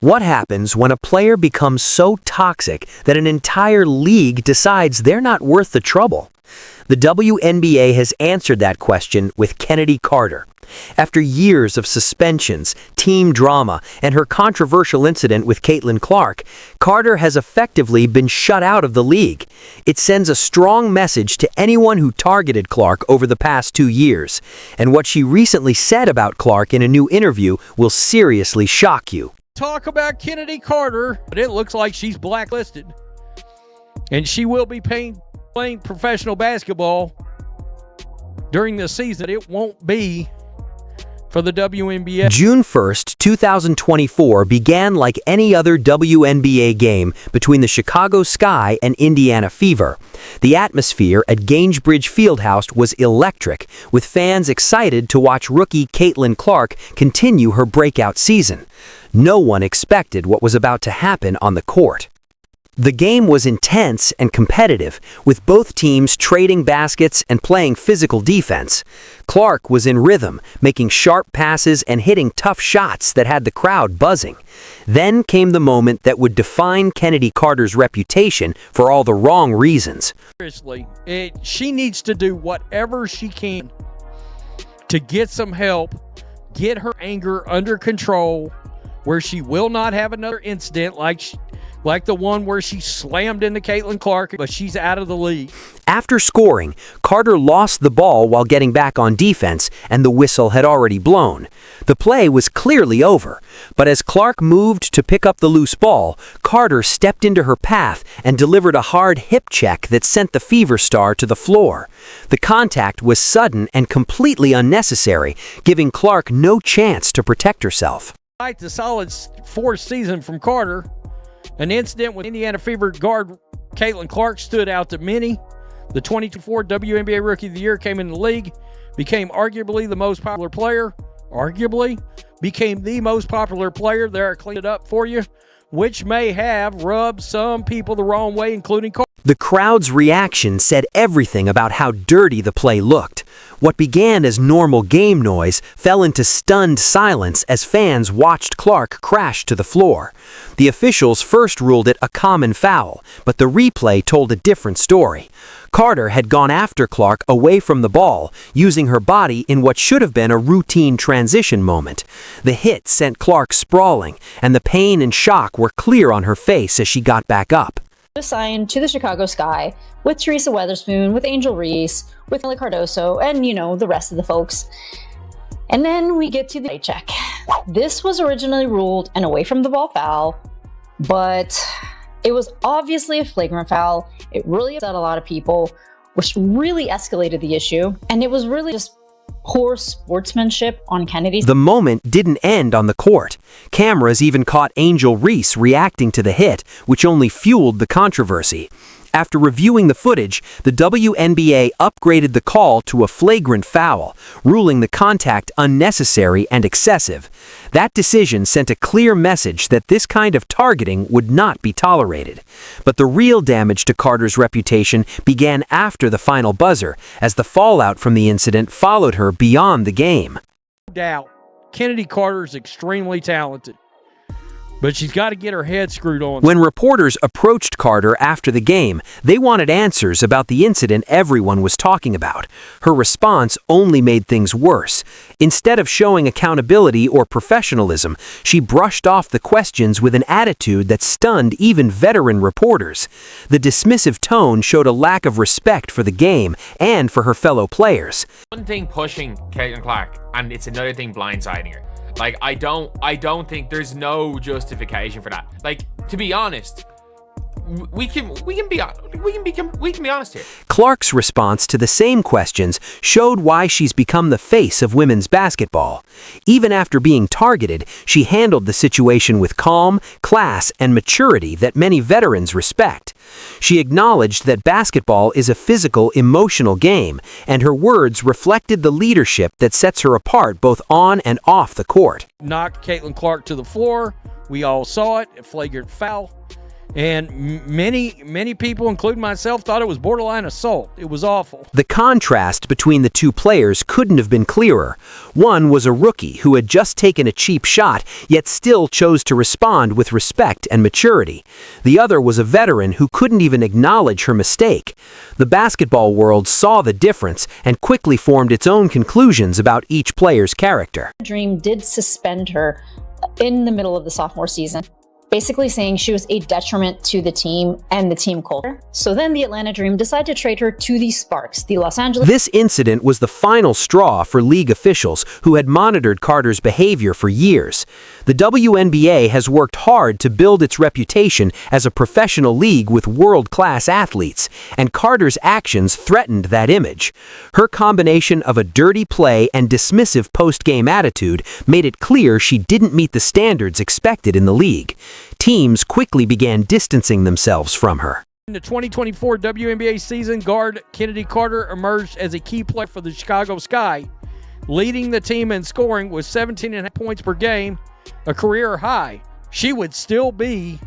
What happens when a player becomes so toxic that an entire league decides they're not worth the trouble? The WNBA has answered that question with Kennedy Carter. After years of suspensions, team drama, and her controversial incident with Caitlin Clark, Carter has effectively been shut out of the league. It sends a strong message to anyone who targeted Clark over the past 2 years. And what she recently said about Clark in a new interview will seriously shock you. Talk about Kennedy Carter, but it looks like she's blacklisted. And she will be playing professional basketball during the season. It won't be for the WNBA. June 1st, 2024 began like any other WNBA game between the Chicago Sky and Indiana Fever. The atmosphere at Gainsbridge Fieldhouse was electric, with fans excited to watch rookie Caitlin Clark continue her breakout season. No one expected what was about to happen on the court. The game was intense and competitive, with both teams trading baskets and playing physical defense. Clark was in rhythm, making sharp passes and hitting tough shots that had the crowd buzzing. Then came the moment that would define Kennedy Carter's reputation for all the wrong reasons. Seriously, she needs to do whatever she can to get some help, get her anger under control, where she will not have another incident like the one where she slammed into Caitlin Clark, but she's out of the league. After scoring, Carter lost the ball while getting back on defense, and the whistle had already blown. The play was clearly over, but as Clark moved to pick up the loose ball, Carter stepped into her path and delivered a hard hip check that sent the Fever star to the floor. The contact was sudden and completely unnecessary, giving Clark no chance to protect herself. Despite the solid fourth season from Carter, an incident with Indiana Fever guard Caitlin Clark stood out to many. The 2024 WNBA Rookie of the Year came in the league, became arguably the most popular player. There, I cleaned it up for you, which may have rubbed some people the wrong way, including Carter. The crowd's reaction said everything about how dirty the play looked. What began as normal game noise fell into stunned silence as fans watched Clark crash to the floor. The officials first ruled it a common foul, but the replay told a different story. Carter had gone after Clark away from the ball, using her body in what should have been a routine transition moment. The hit sent Clark sprawling, and the pain and shock were clear on her face as she got back up. Assigned to the Chicago Sky with Teresa Weatherspoon, with Angel Reese, with Millie Cardoso, and the rest of the folks. And then we get to the check. This was originally ruled an away from the ball foul, but it was obviously a flagrant foul. It really upset a lot of people, which really escalated the issue, and it was really just poor sportsmanship on Kennedy's. The moment didn't end on the court. Cameras even caught Angel Reese reacting to the hit, which only fueled the controversy. After reviewing the footage, the WNBA upgraded the call to a flagrant foul, ruling the contact unnecessary and excessive. That decision sent a clear message that this kind of targeting would not be tolerated. But the real damage to Carter's reputation began after the final buzzer, as the fallout from the incident followed her beyond the game. No doubt, Kennedy Carter is extremely talented, but she's got to get her head screwed on. When reporters approached Carter after the game, they wanted answers about the incident everyone was talking about. Her response only made things worse. Instead of showing accountability or professionalism, she brushed off the questions with an attitude that stunned even veteran reporters. The dismissive tone showed a lack of respect for the game and for her fellow players. One thing pushing Caitlin Clark, and it's another thing blindsiding her. Like, I don't think there's no justification for that. Like, to be honest, we can be honest here. Clark's response to the same questions showed why she's become the face of women's basketball. Even after being targeted, she handled the situation with calm, class, and maturity that many veterans respect. She acknowledged that basketball is a physical, emotional game, and her words reflected the leadership that sets her apart both on and off the court. Knocked Caitlin Clark to the floor. We all saw it, a flagrant foul. And many people, including myself, thought it was borderline assault. It was awful. The contrast between the two players couldn't have been clearer. One was a rookie who had just taken a cheap shot, yet still chose to respond with respect and maturity. The other was a veteran who couldn't even acknowledge her mistake. The basketball world saw the difference and quickly formed its own conclusions about each player's character. Dream did suspend her in the middle of the sophomore season, basically saying she was a detriment to the team and the team culture. So then the Atlanta Dream decided to trade her to the Sparks, the Los Angeles. This incident was the final straw for league officials who had monitored Carter's behavior for years. The WNBA has worked hard to build its reputation as a professional league with world-class athletes, and Carter's actions threatened that image. Her combination of a dirty play and dismissive post-game attitude made it clear she didn't meet the standards expected in the league. Teams quickly began distancing themselves from her. In the 2024 WNBA season, guard Kennedy Carter emerged as a key player for the Chicago Sky, leading the team in scoring with 17.5 points per game, a career high. She would still be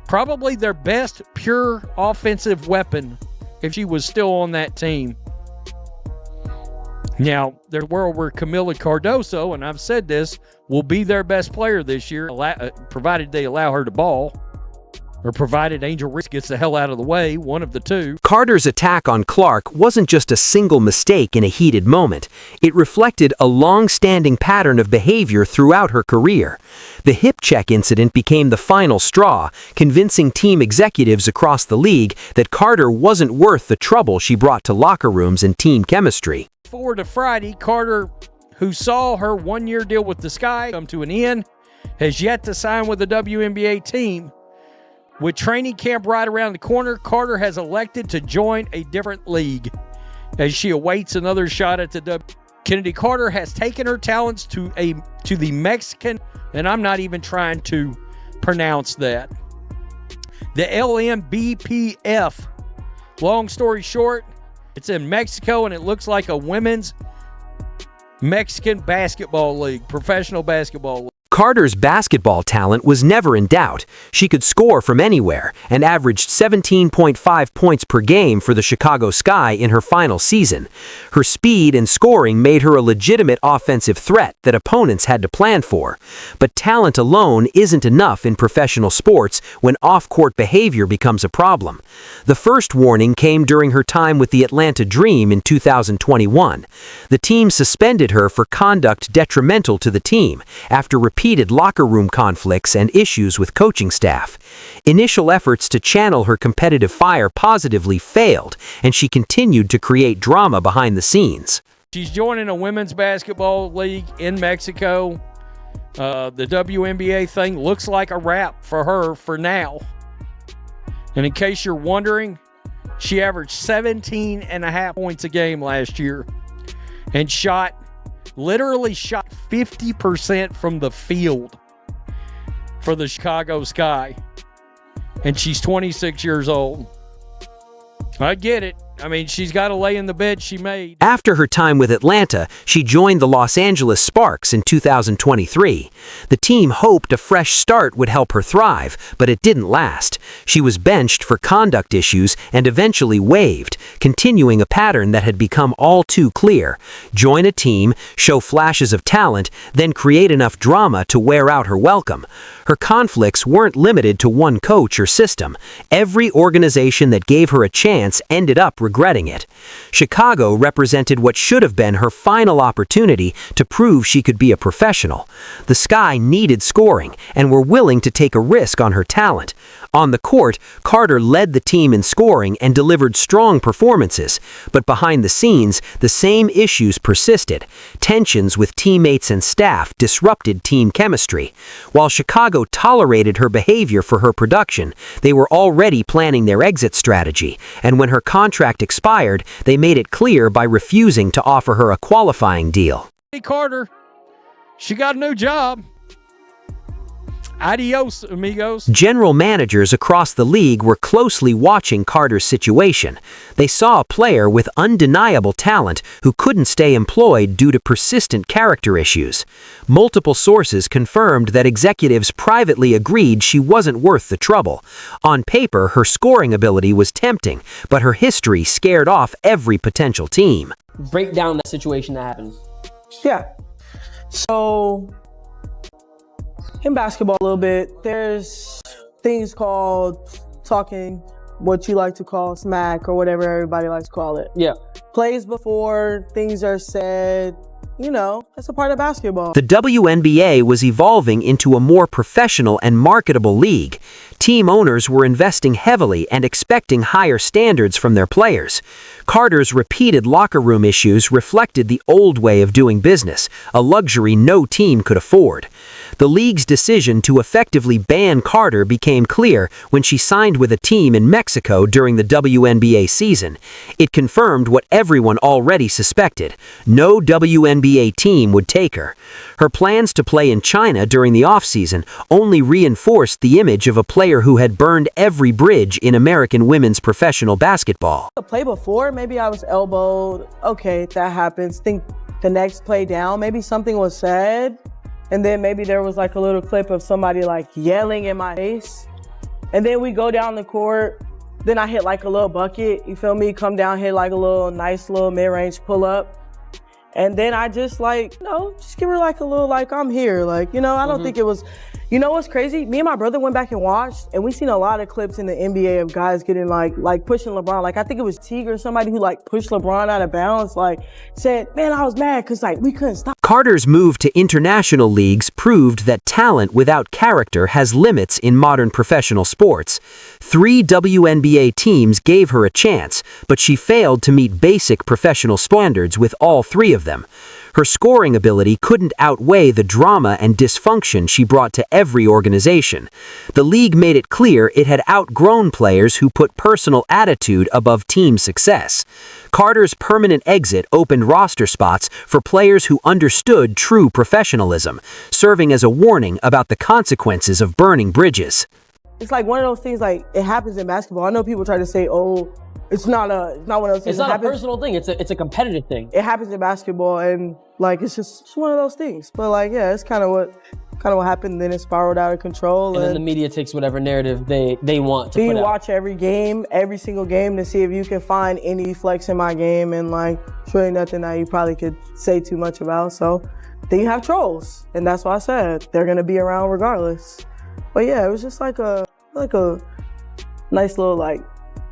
probably their best pure offensive weapon if she was still on that team. Now, there's a world where Camila Cardoso, and I've said this, will be their best player this year, provided they allow her to ball, or provided Angel Reese gets the hell out of the way, one of the two. Carter's attack on Clark wasn't just a single mistake in a heated moment. It reflected a long-standing pattern of behavior throughout her career. The hip check incident became the final straw, convincing team executives across the league that Carter wasn't worth the trouble she brought to locker rooms and team chemistry. Forward to Friday, Carter, who saw her one-year deal with the Sky come to an end, has yet to sign with the WNBA team. With training camp right around the corner, Carter has elected to join a different league as she awaits another shot at the W. Kennedy Carter has taken her talents to the Mexican, and I'm not even trying to pronounce that, the LMBPF. Long story short, it's in Mexico, and it looks like a women's Mexican basketball league, professional basketball league. Carter's basketball talent was never in doubt. She could score from anywhere and averaged 17.5 points per game for the Chicago Sky in her final season. Her speed and scoring made her a legitimate offensive threat that opponents had to plan for. But talent alone isn't enough in professional sports when off-court behavior becomes a problem. The first warning came during her time with the Atlanta Dream in 2021. The team suspended her for conduct detrimental to the team after repeated locker room conflicts and issues with coaching staff. Initial efforts to channel her competitive fire positively failed, and she continued to create drama behind the scenes. She's joining a women's basketball league in Mexico. The WNBA thing looks like a wrap for her for now. And in case you're wondering, she averaged 17.5 points a game last year and literally shot 50% from the field for the Chicago Sky. And she's 26 years old. I get it. I mean, she's got to lay in the bed she made. After her time with Atlanta, she joined the Los Angeles Sparks in 2023. The team hoped a fresh start would help her thrive, but it didn't last. She was benched for conduct issues and eventually waived, continuing a pattern that had become all too clear. Join a team, show flashes of talent, then create enough drama to wear out her welcome. Her conflicts weren't limited to one coach or system. Every organization that gave her a chance ended up regretting it. Chicago represented what should have been her final opportunity to prove she could be a professional. The Sky needed scoring and were willing to take a risk on her talent. On the court, Carter led the team in scoring and delivered strong performances, but behind the scenes, the same issues persisted. Tensions with teammates and staff disrupted team chemistry. While Chicago tolerated her behavior for her production, they were already planning their exit strategy, and when her contract expired, they made it clear by refusing to offer her a qualifying deal. Carter, she got a new job. Adios, amigos. General managers across the league were closely watching Carter's situation. They saw a player with undeniable talent who couldn't stay employed due to persistent character issues. Multiple sources confirmed that executives privately agreed she wasn't worth the trouble. On paper, her scoring ability was tempting, but her history scared off every potential team. Break down that situation that happened. Yeah. So, in basketball a little bit, there's things called talking, what you like to call smack or whatever everybody likes to call it. Yeah. Plays before things are said, you know, that's a part of basketball. The WNBA was evolving into a more professional and marketable league. Team owners were investing heavily and expecting higher standards from their players. Carter's repeated locker room issues reflected the old way of doing business, a luxury no team could afford. The league's decision to effectively ban Carter became clear when she signed with a team in Mexico during the WNBA season. It confirmed what everyone already suspected: no WNBA team would take her. Her plans to play in China during the offseason only reinforced the image of a player who had burned every bridge in American women's professional basketball. The play before, maybe I was elbowed. Okay, that happens. Think the next play down, maybe something was said. And then maybe there was like a little clip of somebody like yelling in my face. And then we go down the court. Then I hit like a little bucket, you feel me? Come down, hit like a little nice little mid-range pull-up. And then I just like, just give her like a little like, I'm here. Like, I don't think it was, what's crazy? Me and my brother went back and watched, and we seen a lot of clips in the NBA of guys getting like pushing LeBron. Like, I think it was Teague or somebody who like pushed LeBron out of bounds, like said, man, I was mad because like we couldn't stop. Carter's move to international leagues proved that talent without character has limits in modern professional sports. 3 WNBA teams gave her a chance, but she failed to meet basic professional standards with all 3 of them. Her scoring ability couldn't outweigh the drama and dysfunction she brought to every organization. The league made it clear it had outgrown players who put personal attitude above team success. Carter's permanent exit opened roster spots for players who understood true professionalism, serving as a warning about the consequences of burning bridges. It's like one of those things, like it happens in basketball. I know people try to say, it's not one of those things. It's not a personal thing. It's a competitive thing. It happens in basketball, and like it's just one of those things. But like, yeah, it's kind of what happened. Then it spiraled out of control, and then the media takes whatever narrative they want to put out. You watch every single game, to see if you can find any flex in my game, and like, it's really nothing that you probably could say too much about. So then you have trolls, and that's why I said they're gonna be around regardless. But yeah, it was just like a nice little like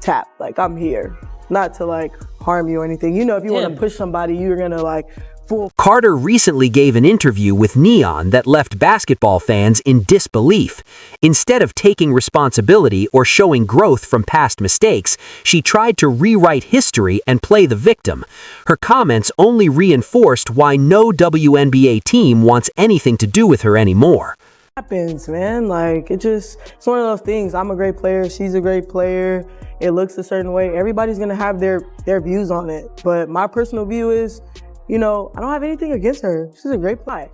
tap, like I'm here, not to like harm you or anything. If you want to push somebody, you're gonna like fool. Carter recently gave an interview with Neon that left basketball fans in disbelief. Instead of taking responsibility or showing growth from past mistakes, she tried to rewrite history and play the victim. Her comments only reinforced why no WNBA team wants anything to do with her anymore. Happens, man. Like it's one of those things. I'm a great player. She's a great player. It looks a certain way. Everybody's gonna have their views on it. But my personal view is, I don't have anything against her. She's a great player,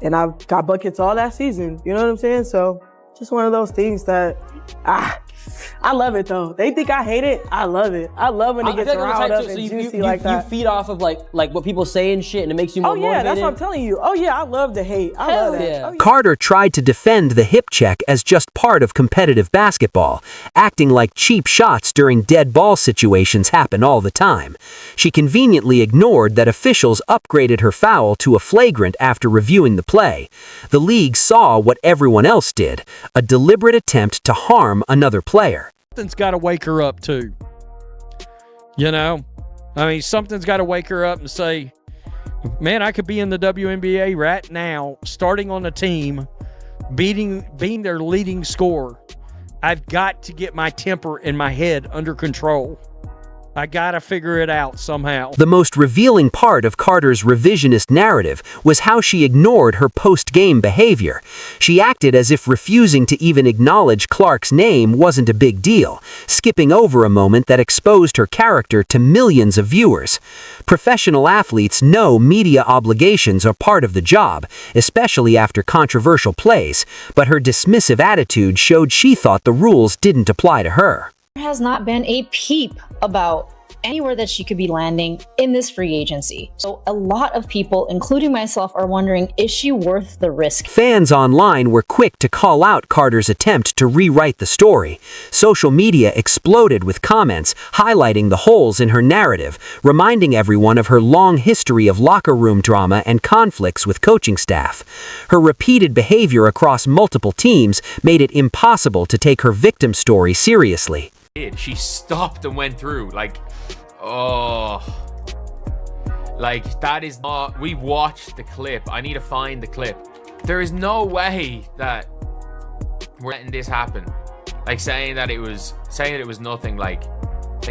and I've got buckets all that season. You know what I'm saying? So just one of those things that I love it though. They think I hate it. I love it. I love when it gets riled up and juicy like that. You feed off of like what people say and shit, and it makes you more motivated. Oh yeah, that's what I'm telling you. Oh yeah, I love the hate. I love that. Yeah. Oh, yeah. Carter tried to defend the hip check as just part of competitive basketball, acting like cheap shots during dead ball situations happen all the time. She conveniently ignored that officials upgraded her foul to a flagrant after reviewing the play. The league saw what everyone else did, a deliberate attempt to harm another player. Something's got to wake her up too. Something's got to wake her up and say, man, I could be in the WNBA right now, starting on a team, being their leading scorer. I've got to get my temper and my head under control. I gotta figure it out somehow. The most revealing part of Carter's revisionist narrative was how she ignored her post-game behavior. She acted as if refusing to even acknowledge Clark's name wasn't a big deal, skipping over a moment that exposed her character to millions of viewers. Professional athletes know media obligations are part of the job, especially after controversial plays, but her dismissive attitude showed she thought the rules didn't apply to her. There has not been a peep about anywhere that she could be landing in this free agency. So a lot of people, including myself, are wondering, is she worth the risk? Fans online were quick to call out Carter's attempt to rewrite the story. Social media exploded with comments highlighting the holes in her narrative, reminding everyone of her long history of locker room drama and conflicts with coaching staff. Her repeated behavior across multiple teams made it impossible to take her victim story seriously. She stopped and went through, like, oh, like, that is not, we watched the clip. I need to find the clip. There is no way that we're letting this happen. Like, saying that it was nothing. Like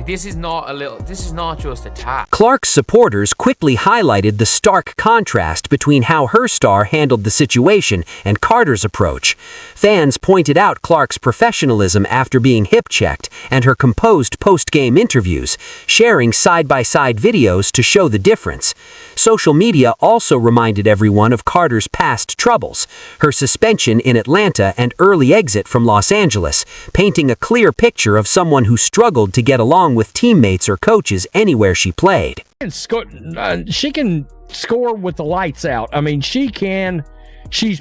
this is not just a tap. Clark's supporters quickly highlighted the stark contrast between how her star handled the situation and Carter's approach. Fans pointed out Clark's professionalism after being hip-checked and her composed post-game interviews, sharing side-by-side videos to show the difference. Social media also reminded everyone of Carter's past troubles, her suspension in Atlanta and early exit from Los Angeles, painting a clear picture of someone who struggled to get along with teammates or coaches anywhere she played. She can score with the lights out. I mean, she's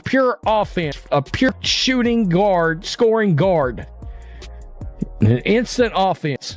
pure offense, a pure shooting guard, scoring guard, instant offense.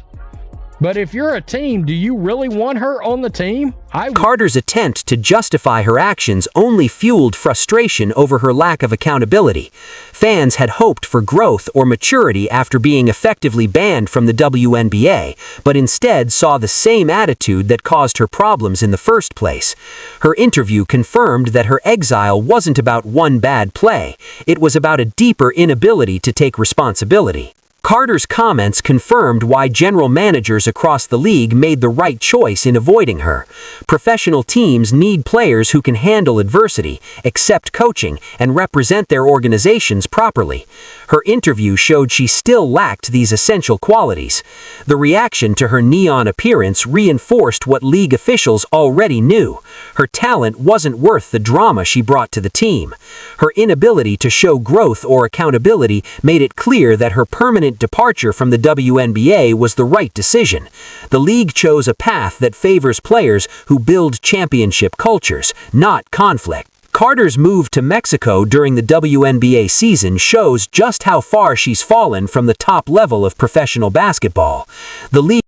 But if you're a team, do you really want her on the team? Carter's attempt to justify her actions only fueled frustration over her lack of accountability. Fans had hoped for growth or maturity after being effectively banned from the WNBA, but instead saw the same attitude that caused her problems in the first place. Her interview confirmed that her exile wasn't about one bad play. It was about a deeper inability to take responsibility. Carter's comments confirmed why general managers across the league made the right choice in avoiding her. Professional teams need players who can handle adversity, accept coaching, and represent their organizations properly. Her interview showed she still lacked these essential qualities. The reaction to her neon appearance reinforced what league officials already knew. Her talent wasn't worth the drama she brought to the team. Her inability to show growth or accountability made it clear that her permanent departure from the WNBA was the right decision. The league chose a path that favors players who build championship cultures, not conflict. Carter's move to Mexico during the WNBA season shows just how far she's fallen from the top level of professional basketball. The league